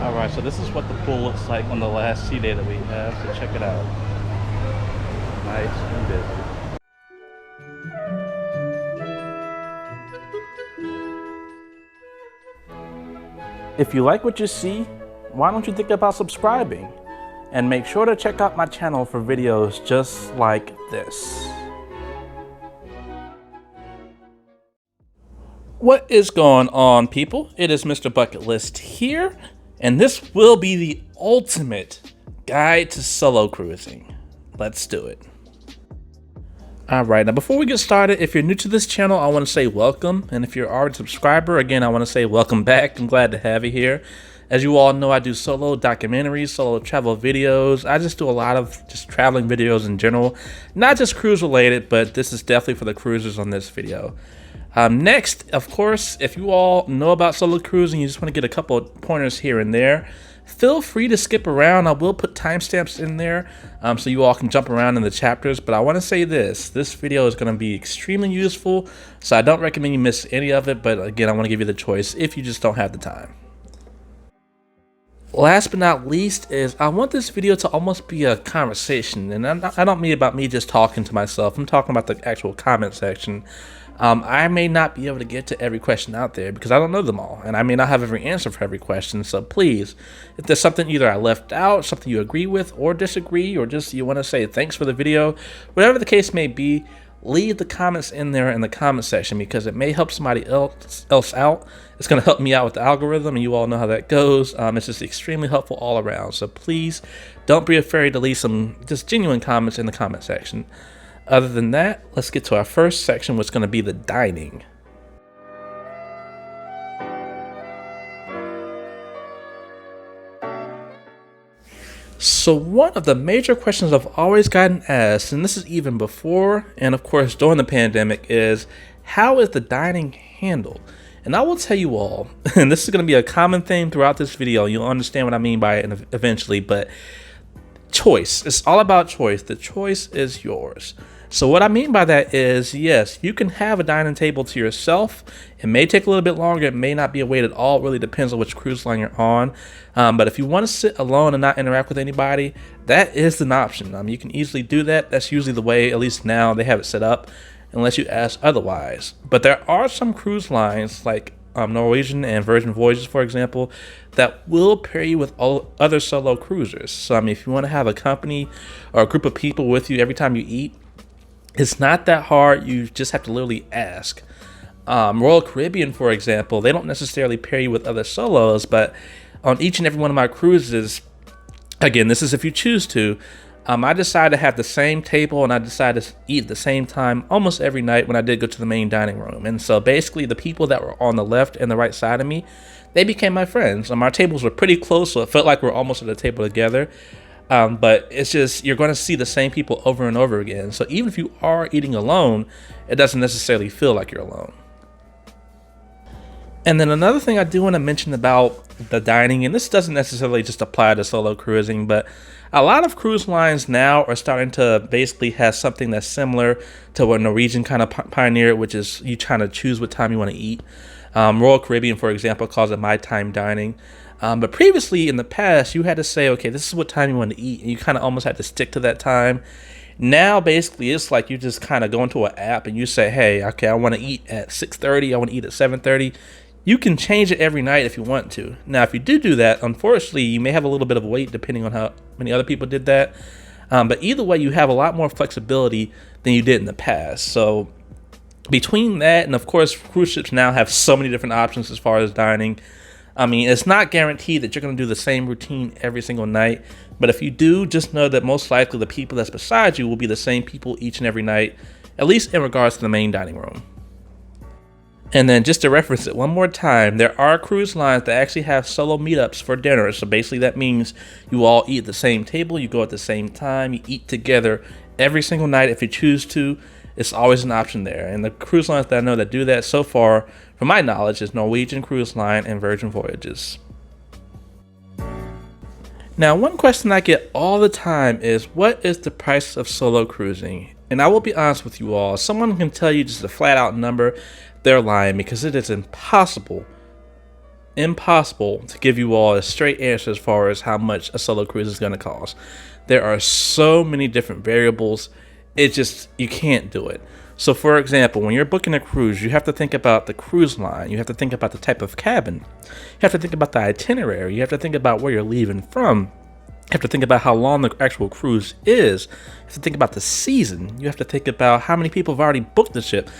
Alright, so this is what the pool looks like on the last sea day that we have, so check it out. Nice and busy. If you like what you see, why don't you think about subscribing? And make sure to check out my channel for videos just like this. What is going on, people? It is Mr. Bucket List here, and this will be the ultimate guide to solo cruising. Let's do it. Alright, now before we get started, if you're new to this channel, I want to say welcome, and if you're already a subscriber, again, I want to say welcome back. I'm glad to have you here. As you all know, I do solo documentaries, solo travel videos. I just do a lot of just traveling videos in general, not just cruise related, but this is definitely for the cruisers on this video. Next, of course, if you all know about solo cruising, you just want to get a couple of pointers here and there, feel free to skip around. I will put timestamps in there so you all can jump around in the chapters, but I want to say this video is going to be extremely useful, so I don't recommend you miss any of it, but again, I want to give you the choice if you just don't have the time. Last but not least is I want this video to almost be a conversation, and I don't mean about me just talking to myself. I'm talking about the actual comment section. I may not be able to get to every question out there because I don't know them all, and I may not have every answer for every question. So please, if there's something either I left out, something you agree with or disagree, or just you want to say thanks for the video, whatever the case may be, leave the comments in there in the comment section because it may help somebody else out. It's going to help me out with the algorithm, and you all know how that goes. It's just extremely helpful all around. So please don't be afraid to leave some just genuine comments in the comment section. Other than that, let's get to our first section, which is going to be the dining. So one of the major questions I've always gotten asked, and this is even before and of course during the pandemic, is how is the dining handled? And I will tell you all, and this is going to be a common theme throughout this video, you'll understand what I mean by it eventually, but choice. It's all about choice. The choice is yours. So what I mean by that is, yes, you can have a dining table to yourself. It may take a little bit longer. It may not be a wait at all. It really depends on which cruise line you're on. But if you want to sit alone and not interact with anybody, that is an option. You can easily do that. That's usually the way, at least now, they have it set up, unless you ask otherwise. But there are some cruise lines, like Norwegian and Virgin Voyages, for example, that will pair you with all other solo cruisers. So, if you want to have a company or a group of people with you every time you eat, it's not that hard. You just have to literally ask. Royal Caribbean, for example, they don't necessarily pair you with other solos, but on each and every one of my cruises, again, this is if you choose to, I decided to have the same table and I decided to eat at the same time almost every night when I did go to the main dining room. And so basically the people that were on the left and the right side of me, they became my friends. Our tables were pretty close, so it felt like we were almost at the table together. But it's just, you're going to see the same people over and over again. So even if you are eating alone, it doesn't necessarily feel like you're alone. And then another thing I do want to mention about the dining, and this doesn't necessarily just apply to solo cruising, but a lot of cruise lines now are starting to basically have something that's similar to what Norwegian kind of pioneered, which is you trying to choose what time you want to eat. Royal Caribbean, for example, calls it my time dining. But previously in the past, you had to say, okay, this is what time you want to eat, and you kind of almost had to stick to that time. Now, basically, it's like you just kind of go into an app and you say, hey, okay, I want to eat at 6:30, I want to eat at 7:30. You can change it every night if you want to. Now, if you do that, unfortunately, you may have a little bit of a wait depending on how many other people did that. But either way, you have a lot more flexibility than you did in the past. So between that, and of course, cruise ships now have so many different options as far as dining. It's not guaranteed that you're going to do the same routine every single night. But if you do, just know that most likely the people that's beside you will be the same people each and every night, at least in regards to the main dining room. And then just to reference it one more time, there are cruise lines that actually have solo meetups for dinner. So basically that means you all eat at the same table, you go at the same time, you eat together every single night if you choose to. It's always an option there. And the cruise lines that I know that do that so far, from my knowledge, is Norwegian Cruise Line and Virgin Voyages. Now, one question I get all the time is, what is the price of solo cruising? And I will be honest with you all, someone can tell you just a flat out number, they're lying, because it is impossible impossible to give you all a straight answer as far as how much a solo cruise is going to cost. There are so many different variables. You can't do it. So for example, when you're booking a cruise, you have to think about the cruise line. You have to think about the type of cabin. You have to think about the itinerary. You have to think about where you're leaving from. You have to think about how long the actual cruise is. You have to think about the season. You have to think about how many people have already booked the ship.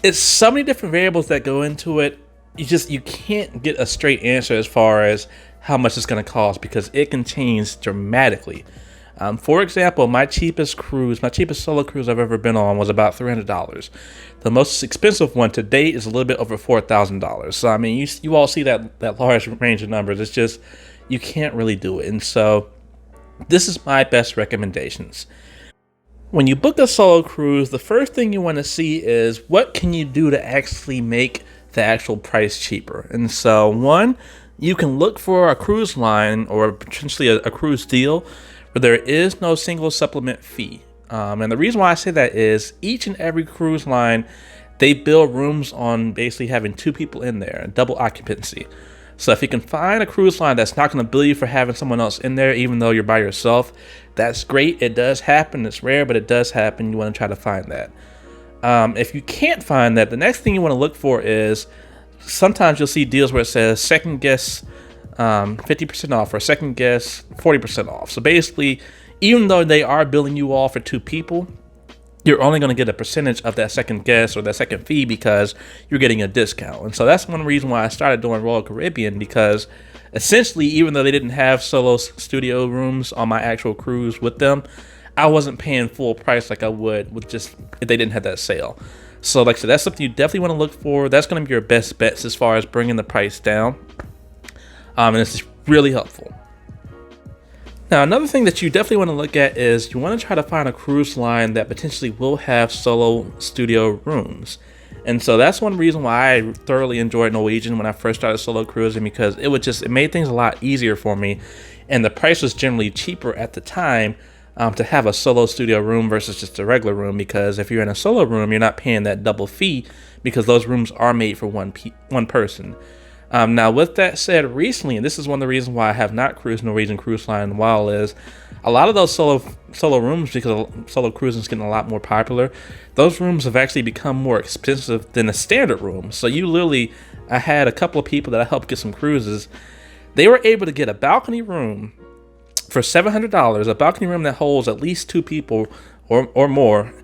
It's so many different variables that go into it. You can't get a straight answer as far as how much it's going to cost, because it can change dramatically. For example, my cheapest solo cruise I've ever been on was about $300. The most expensive one to date is a little bit over $4,000. So I mean, you all see that large range of numbers. It's just, you can't really do it. And so this is my best recommendations. When you book a solo cruise, the first thing you want to see is what can you do to actually make the actual price cheaper. And so one, you can look for a cruise line or potentially a cruise deal where there is no single supplement fee. And the reason why I say that is each and every cruise line, they build rooms on basically having two people in there, double occupancy. So if you can find a cruise line that's not going to bill you for having someone else in there, even though you're by yourself, that's great. It does happen. It's rare, but it does happen. You want to try to find that. If you can't find that, the next thing you want to look for is sometimes you'll see deals where it says second guest 50% off or second guest 40% off. So basically, even though they are billing you all for two people, you're only going to get a percentage of that second guest or that second fee because you're getting a discount. And so that's one reason why I started doing Royal Caribbean, because essentially, even though they didn't have solo studio rooms on my actual cruise with them, I wasn't paying full price like I would with just if they didn't have that sale. So like I said, that's something you definitely want to look for. That's going to be your best bets as far as bringing the price down. And it's really helpful. Now, another thing that you definitely want to look at is you want to try to find a cruise line that potentially will have solo studio rooms. And so that's one reason why I thoroughly enjoyed Norwegian when I first started solo cruising, because it made things a lot easier for me. And the price was generally cheaper at the time to have a solo studio room versus just a regular room, because if you're in a solo room, you're not paying that double fee because those rooms are made for one person. Now, with that said, recently, and this is one of the reasons why I have not cruised Norwegian Cruise Line in a while, is a lot of those solo rooms, because solo cruising is getting a lot more popular, those rooms have actually become more expensive than a standard room. So I had a couple of people that I helped get some cruises. They were able to get a balcony room for $700, a balcony room that holds at least two people or more,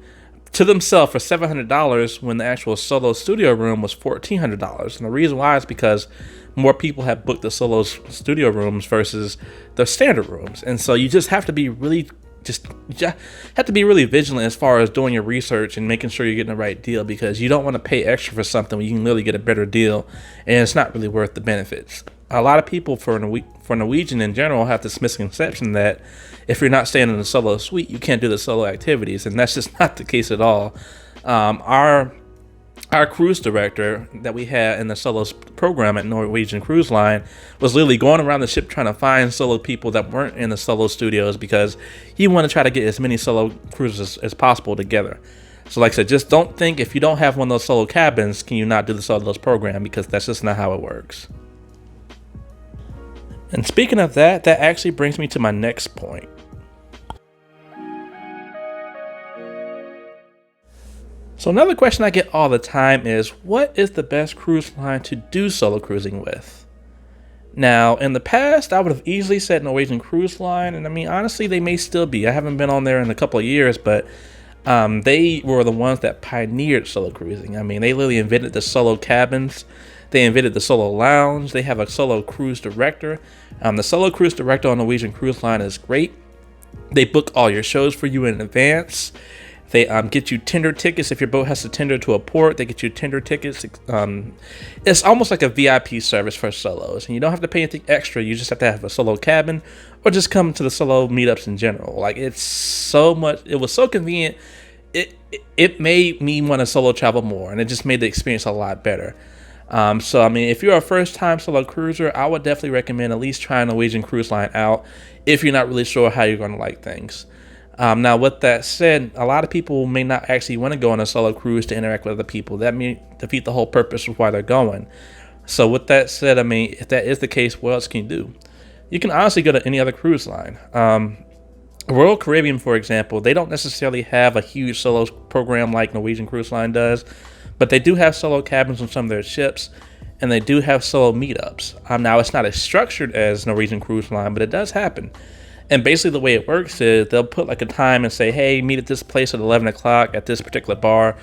to themselves for $700 when the actual solo studio room was $1,400. And the reason why is because more people have booked the solo studio rooms versus the standard rooms. And so you just have to be really vigilant as far as doing your research and making sure you're getting the right deal, because you don't want to pay extra for something when you can literally get a better deal and it's not really worth the benefits. A lot of people for Norwegian in general have this misconception that if you're not staying in a solo suite, you can't do the solo activities, and that's just not the case at all. Our cruise director that we had in the solo program at Norwegian Cruise Line was literally going around the ship trying to find solo people that weren't in the solo studios, because he wanted to try to get as many solo cruises as possible together. So like I said, just don't think if you don't have one of those solo cabins, can you not do the solos program, because that's just not how it works. And speaking of that actually brings me to my next point. So another question I get all the time is, what is the best cruise line to do solo cruising with? Now, in the past, I would have easily said Norwegian Cruise Line, and I mean, honestly, they may still be. I haven't been on there in a couple of years, but they were the ones that pioneered solo cruising. I mean, they literally invented the solo cabins. They invented the solo lounge. They have a solo cruise director. The solo cruise director on Norwegian Cruise Line is great. They book all your shows for you in advance. They get you tender tickets. If your boat has to tender to a port, they get you tender tickets. It's almost like a VIP service for solos, and you don't have to pay anything extra. You just have to have a solo cabin, or just come to the solo meetups in general. Like, it was so convenient. It made me want to solo travel more, and it just made the experience a lot better. So I mean, if you're a first-time solo cruiser, I would definitely recommend at least trying Norwegian Cruise Line out if you're not really sure how you're going to like things. Now, with that said, a lot of people may not actually want to go on a solo cruise to interact with other people. That may defeat the whole purpose of why they're going. So with that said, I mean, if that is the case, what else can you do? You can honestly go to any other cruise line. Royal Caribbean, for example, they don't necessarily have a huge solo program like Norwegian Cruise Line does, but they do have solo cabins on some of their ships, and they do have solo meetups. Now, it's not as structured as Norwegian Cruise Line, but it does happen. And basically the way it works is they'll put like a time and say, hey, meet at this place at 11 o'clock at this particular bar,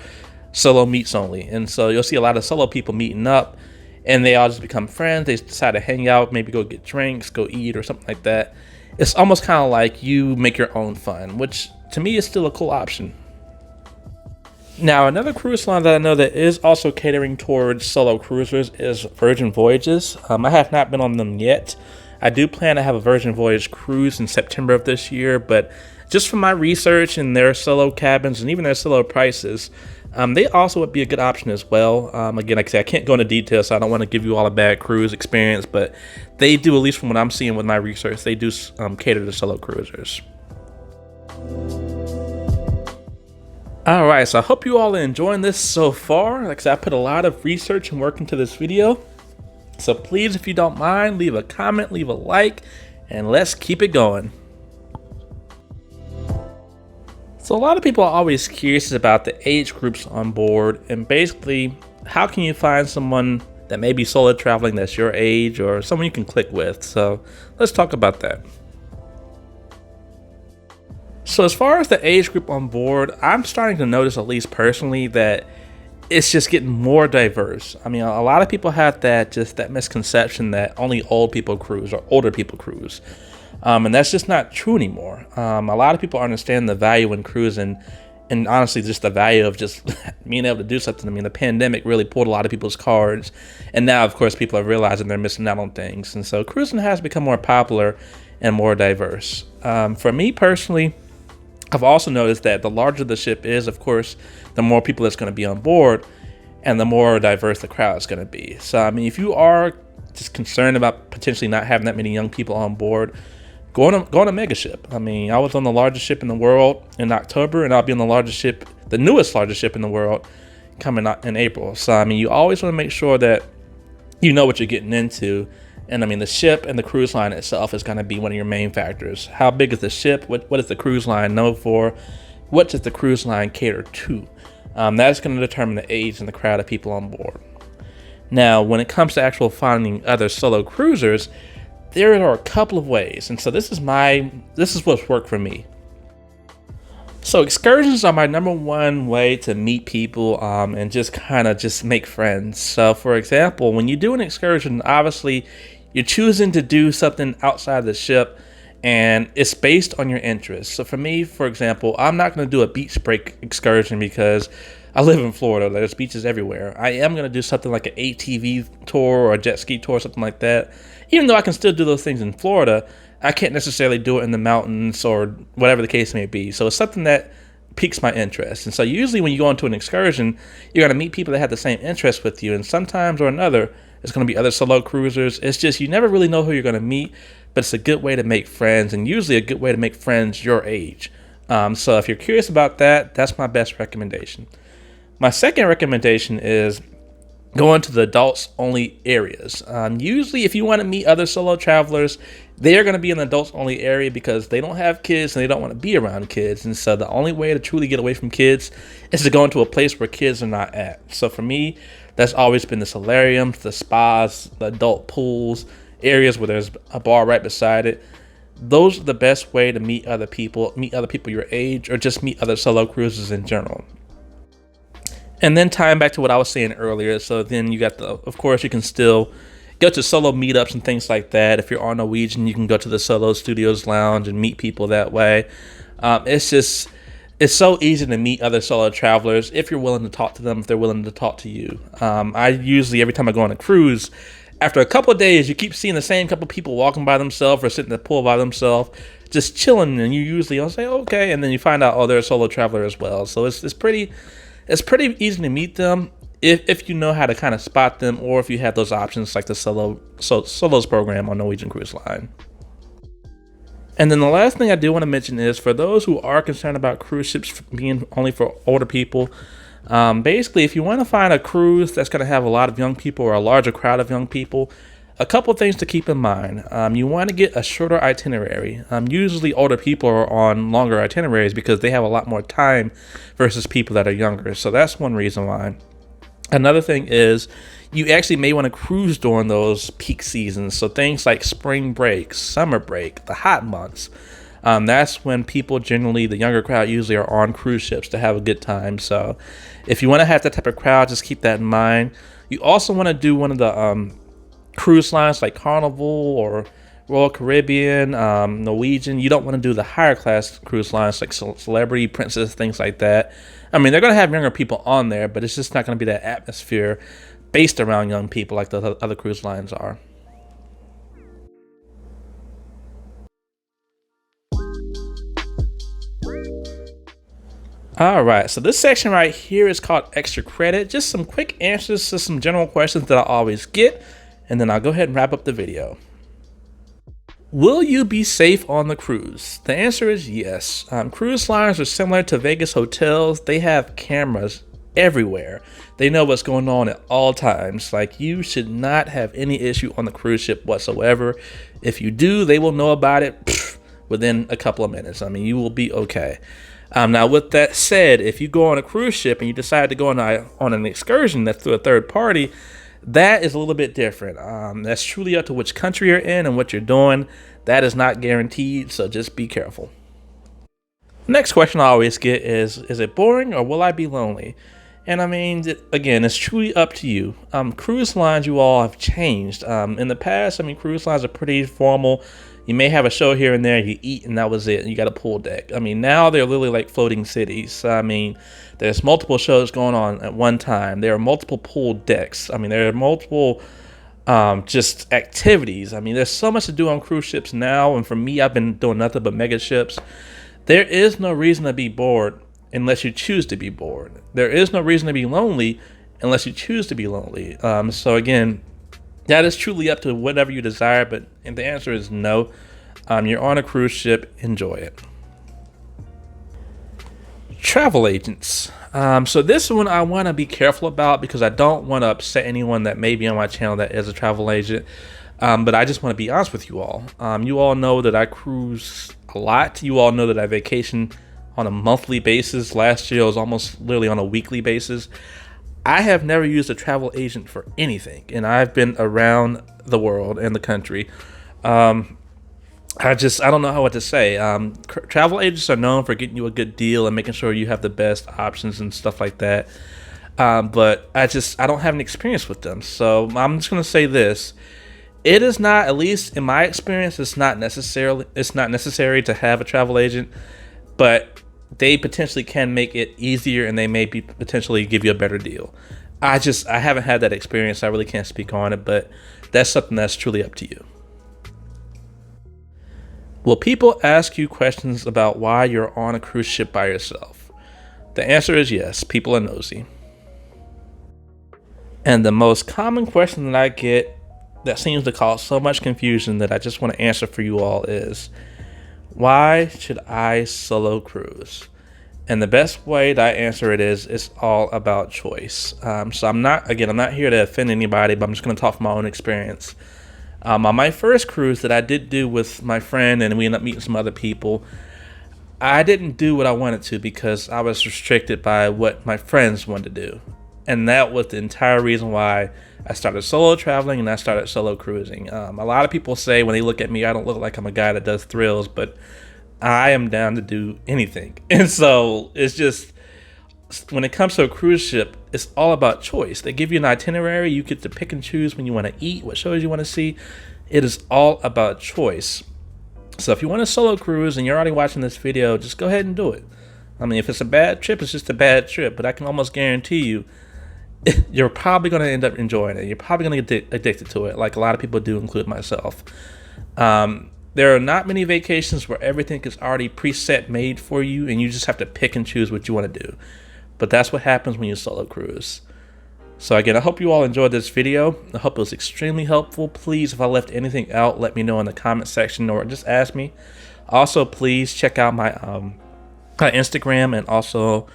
solo meets only. And so you'll see a lot of solo people meeting up, and they all just become friends. They decide to hang out, maybe go get drinks, go eat or something like that. It's almost kind of like you make your own fun, which to me is still a cool option. Now, another cruise line that I know that is also catering towards solo cruisers is Virgin Voyages. I have not been on them yet. I do plan to have a Virgin Voyage cruise in September of this year, but just from my research and their solo cabins and even their solo prices, they also would be a good option as well. Again, like I said, I can't go into detail, so I don't want to give you all a bad cruise experience, but they do, at least from what I'm seeing with my research, they do cater to solo cruisers. All right, so I hope you all are enjoying this so far. Like I said, I put a lot of research and work into this video. So please, if you don't mind, leave a comment, leave a like, and let's keep it going. So a lot of people are always curious about the age groups on board, and basically, how can you find someone that may be solo traveling that's your age or someone you can click with? So let's talk about that. So as far as the age group on board, I'm starting to notice, at least personally, that it's just getting more diverse. I mean, a lot of people have that misconception that only old people cruise or older people cruise. And that's just not true anymore. A lot of people understand the value in cruising, and honestly, just the value of just being able to do something. I mean, the pandemic really pulled a lot of people's cards, and now, of course, people are realizing they're missing out on things. And so cruising has become more popular and more diverse. For me personally, I've also noticed that the larger the ship is, of course, the more people that's going to be on board, and the more diverse the crowd is going to be. So, I mean, if you are just concerned about potentially not having that many young people on board, go on a mega ship. I mean, I was on the largest ship in the world in October, and I'll be on the newest largest ship in the world, coming out in April. So, I mean, you always want to make sure that you know what you're getting into. And I mean, the ship and the cruise line itself is going to be one of your main factors. How big is the ship? What is the cruise line known for? What does the cruise line cater to? That's going to determine the age and the crowd of people on board. Now, when it comes to actual finding other solo cruisers, there are a couple of ways. And so this is what's worked for me. So excursions are my number one way to meet people and just kind of just make friends. So for example, when you do an excursion, obviously you're choosing to do something outside the ship, and it's based on your interests. So for me, for example, I'm not going to do a beach break excursion because I live in Florida. There's beaches everywhere. I am going to do something like an ATV tour or a jet ski tour, something like that. Even though I can still do those things in Florida, I can't necessarily do it in the mountains or whatever the case may be. So it's something that piques my interest. And so usually when you go into an excursion, you're going to meet people that have the same interests with you. And sometimes or another, it's going to be other solo cruisers. It's just you never really know who you're going to meet, but it's a good way to make friends, and usually a good way to make friends your age. So if you're curious about that, that's my best recommendation. My second recommendation is going to the adults only areas. Usually if you want to meet other solo travelers, they're going to be in the adults only area because they don't have kids and they don't want to be around kids. And so the only way to truly get away from kids is to go into a place where kids are not at. So for me, that's always been the solariums, the spas, the adult pools, areas where there's a bar right beside it. Those are the best way to meet other people your age, or just meet other solo cruisers in general. And then tying back to what I was saying earlier, so then you got of course, you can still go to solo meetups and things like that. If you're on Norwegian, you can go to the Solo Studios Lounge and meet people that way. It's so easy to meet other solo travelers if you're willing to talk to them, if they're willing to talk to you. I usually, every time I go on a cruise, after a couple of days, you keep seeing the same couple of people walking by themselves or sitting at the pool by themselves, just chilling, and you usually say, okay, and then you find out, oh, they're a solo traveler as well. So it's pretty easy to meet them if you know how to kind of spot them, or if you have those options like the Solos program on Norwegian Cruise Line. And then the last thing I do want to mention is, for those who are concerned about cruise ships being only for older people, Basically, if you want to find a cruise that's going to have a lot of young people or a larger crowd of young people, a couple things to keep in mind. You want to get a shorter itinerary. Usually older people are on longer itineraries because they have a lot more time versus people that are younger. So that's one reason why. Another thing is you actually may want to cruise during those peak seasons. So things like spring break, summer break, the hot months. That's when people generally, the younger crowd usually are on cruise ships to have a good time. So if you want to have that type of crowd, just keep that in mind. You also want to do one of the cruise lines like Carnival or Royal Caribbean, Norwegian. You don't want to do the higher class cruise lines like Celebrity, Princess, things like that. I mean, they're going to have younger people on there, but it's just not going to be that atmosphere based around young people like the other cruise lines are. All right, so this section right here is called extra credit. Just some quick answers to some general questions that I always get, and then I'll go ahead and wrap up the video. Will you be safe on the cruise? The answer is yes. Cruise lines are similar to Vegas hotels. They have cameras everywhere. They know what's going on at all times. Like, you should not have any issue on the cruise ship whatsoever. If you do, they will know about it within a couple of minutes. I mean, you will be okay. Now, with that said, if you go on a cruise ship and you decide to go on an excursion that's through a third party, that is a little bit different. That's truly up to which country you're in and what you're doing. That is not guaranteed, so just be careful. Next question I always get is it boring or will I be lonely? And I mean, again, it's truly up to you. Cruise lines, you all have changed. In the past, I mean, cruise lines are pretty formal. You may have a show here and there, you eat, and that was it. You got a pool deck. I mean, now they're literally like floating cities. I mean, there's multiple shows going on at one time. There are multiple pool decks. I mean, there are multiple just activities. I mean, there's so much to do on cruise ships now. And for me, I've been doing nothing but mega ships. There is no reason to be bored unless you choose to be bored. There is no reason to be lonely unless you choose to be lonely. So again, that is truly up to whatever you desire, but the answer is no. You're on a cruise ship, enjoy it. Travel agents. So this one I want to be careful about because I don't want to upset anyone that may be on my channel that is a travel agent. But I just want to be honest with you all. You all know that I cruise a lot. You all know that I vacation on a monthly basis. Last year I was almost literally on a weekly basis. I have never used a travel agent for anything, and I've been around the world and the country. I don't know what to say. Travel agents are known for getting you a good deal and making sure you have the best options and stuff like that. But I don't have an experience with them. So I'm just going to say this. It is not, at least in my experience, it's not necessary to have a travel agent, but they potentially can make it easier and they may potentially give you a better deal. I haven't had that experience. I really can't speak on it, but that's something that's truly up to you. Will people ask you questions about why you're on a cruise ship by yourself? The answer is yes. People are nosy. And the most common question that I get that seems to cause so much confusion that I just want to answer for you all is, why should I solo cruise? And the best way that I answer it is, it's all about choice. So I'm not here to offend anybody, but I'm just going to talk from my own experience. On my first cruise that I did do with my friend, and we ended up meeting some other people, I didn't do what I wanted to because I was restricted by what my friends wanted to do. And that was the entire reason why I started solo traveling and I started solo cruising. A lot of people say when they look at me, I don't look like I'm a guy that does thrills, but I am down to do anything. And so it's just, when it comes to a cruise ship, it's all about choice. They give you an itinerary. You get to pick and choose when you want to eat, what shows you want to see. It is all about choice. So if you want a solo cruise and you're already watching this video, just go ahead and do it. I mean, if it's a bad trip, it's just a bad trip. But I can almost guarantee you, you're probably going to end up enjoying it. You're probably going to get addicted to it, like a lot of people do, include myself. There are not many vacations where everything is already preset made for you, and you just have to pick and choose what you want to do. But that's what happens when you solo cruise. So again, I hope you all enjoyed this video. I hope it was extremely helpful. Please, if I left anything out, let me know in the comment section or just ask me. Also, please check out my Instagram and also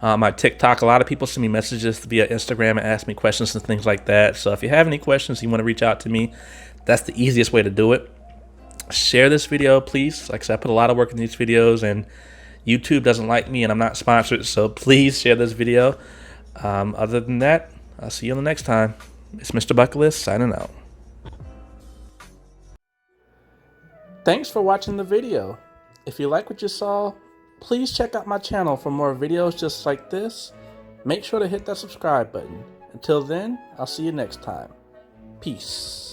My TikTok, a lot of people send me messages via Instagram and ask me questions and things like that. So if you have any questions, you want to reach out to me, that's the easiest way to do it. Share this video, please. Like I said, I put a lot of work in these videos, and YouTube doesn't like me, and I'm not sponsored, so please share this video. Other than that, I'll see you on the next time. It's Mr. Bucketlist signing out. Thanks for watching the video. If you like what you saw, please check out my channel for more videos just like this. Make sure to hit that subscribe button. Until then, I'll see you next time. Peace.